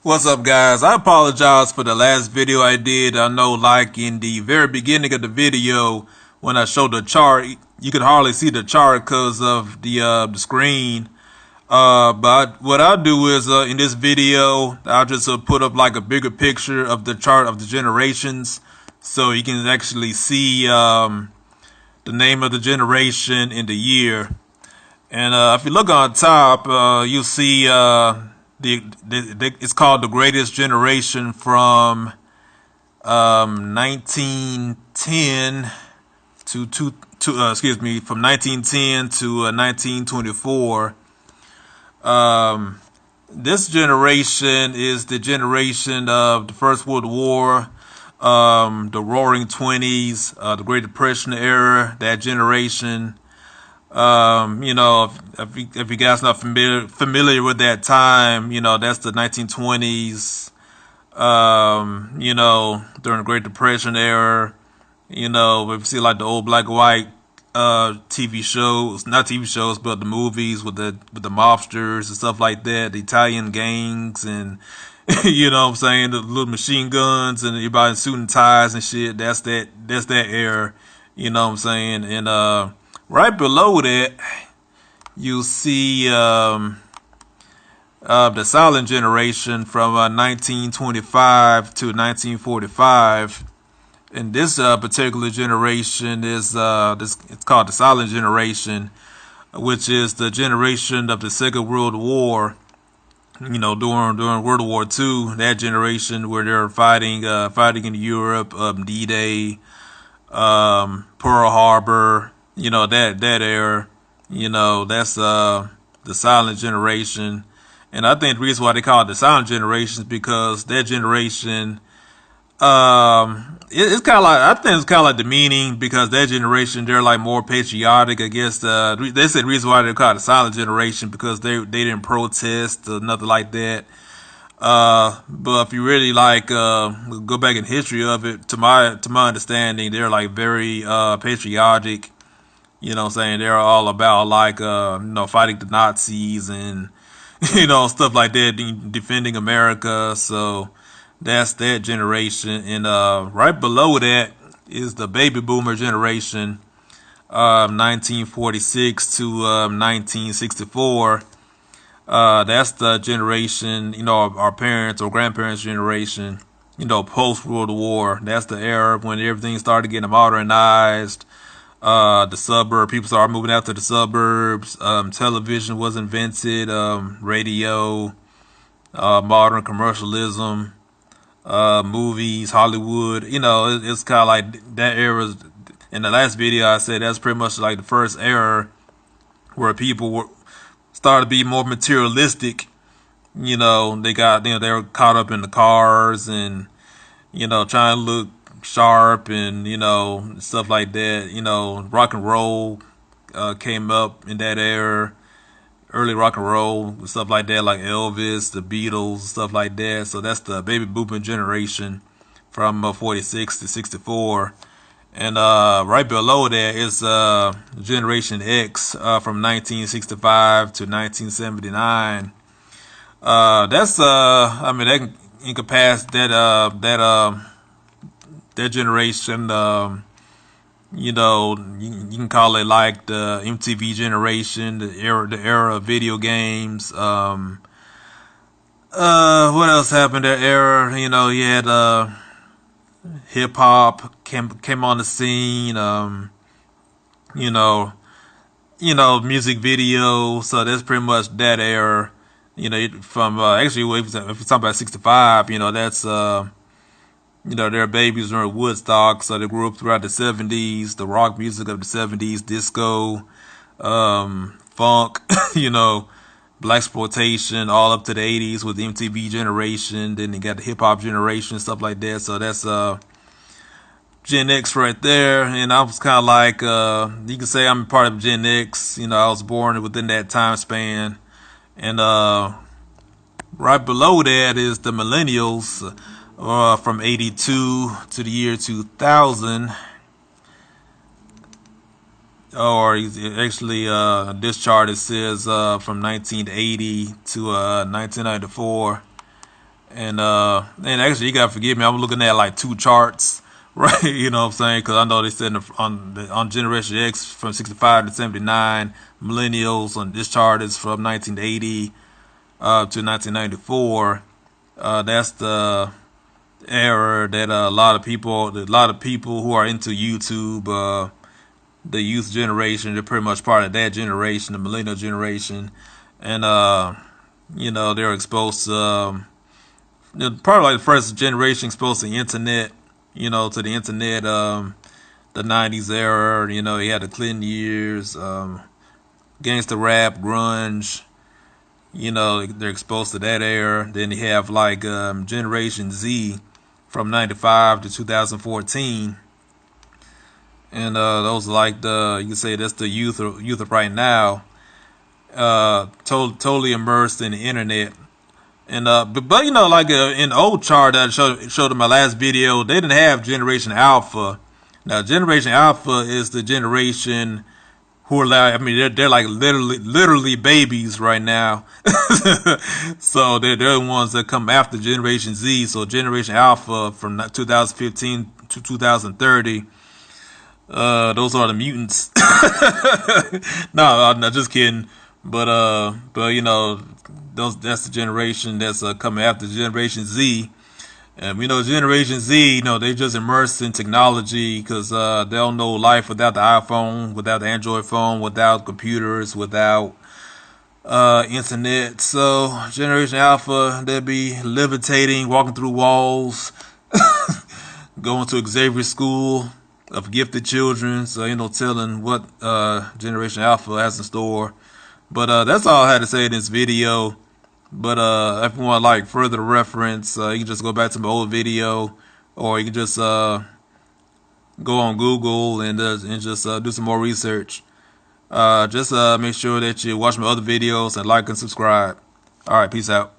What's up, guys? I apologize for the last video I did. I know, like in the very beginning of the video, when I showed the chart, you could hardly see the chart because of the screen. But what I'll do is in this video, I'll just put up like a bigger picture of the chart of the generations, so you can actually see the name of the generation and the year. And if you look on top, you'll see it's called the Greatest Generation from 1910 from 1910 to 1924. This generation is the generation of the First World War, the Roaring Twenties, the Great Depression era. That generation. If you guys not familiar with that time, that's the 1920s. During the Great Depression era, if you see like the old black and white TV shows, not TV shows, but the movies with the mobsters and stuff like that, the Italian gangs, and you know what I'm saying, the little machine guns and everybody in suit and ties and shit. That's that era, you know what I'm saying. And right below that, you'll see the silent generation from 1925 to 1945. And this particular generation is it's called the silent generation, which is the generation of the Second World War. During World War II, that generation where they're fighting in Europe, D-Day, Pearl Harbor. That era, that's the silent generation. And I think the reason why they call it the silent generation is because that generation, it's kind of like, I think it's kind of like the meaning, because that generation, they're like more patriotic. I guess they said the reason why they call it the silent generation because they didn't protest or nothing like that. But if you really like go back in history of it, to my understanding, they're like very patriotic. You know what I'm saying? They're all about like, fighting the Nazis and, stuff like that, defending America. So that's that generation. And right below that is the baby boomer generation, 1946 to 1964. That's the generation, our parents or grandparents' generation, post World War. That's the era when everything started getting modernized. The suburb, people started moving out to the suburbs. Television was invented, radio, modern commercialism, movies, Hollywood. It's kind of like that era. In the last video, I said that's pretty much like the first era where people started to be more materialistic. They were caught up in the cars and, trying to look sharp and stuff like that. Rock and roll came up in that era, early rock and roll, stuff like that, like Elvis, the Beatles, stuff like that. So that's the baby boomer generation from 46 to 64. And right below that is Generation X from 1965 to 1979. That's that can encompass that generation. You can call it like the MTV generation, the era of video games. What else happened that era? You had hip hop came on the scene. Music video. So that's pretty much that era. From actually, if you're talking about 65, that's their babies were in Woodstock, so they grew up throughout the 70s, the rock music of the 70s, disco, funk, blaxploitation, all up to the 80s with the MTV generation. Then they got the hip hop generation, stuff like that. So that's Gen X right there. And I was kind of like, you can say I'm part of Gen X. I was born within that time span. And right below that is the Millennials, from 82 to the year 2000. Or actually, this chart, it says from 1980 to 1994. And actually, you gotta forgive me. I'm looking at like two charts, right? You know what I'm saying? Because I know they said on Generation X from 65 to 79, Millennials on this chart is from 1980 to 1994. That's the era that a lot of people who are into YouTube, the youth generation, they're pretty much part of that generation, the millennial generation, and they're exposed to probably like the first generation exposed to the internet, to the internet, the 90s era. You had the Clinton years, gangsta rap, grunge. They're exposed to that era. Then you have like Generation Z from 95 to 2014. And those are like you can say that's the youth of right now, totally immersed in the internet. And but like in the old chart that I showed in my last video, they didn't have Generation Alpha. Now Generation Alpha is the generation who are like, I mean, they're like literally babies right now. So they're the ones that come after Generation Z. So Generation Alpha from 2015 to 2030. Those are the mutants. No, I'm not just kidding. But that's the generation that's coming after Generation Z. And Generation Z, they just immersed in technology because they don't know life without the iPhone, without the Android phone, without computers, without internet. So Generation Alpha, they'll be levitating, walking through walls, going to Xavier School of Gifted Children. So telling what Generation Alpha has in store. But that's all I had to say in this video. But if you want like further reference, you can just go back to my old video, or you can just go on Google and just do some more research. Just make sure that you watch my other videos and like and subscribe. All right, peace out.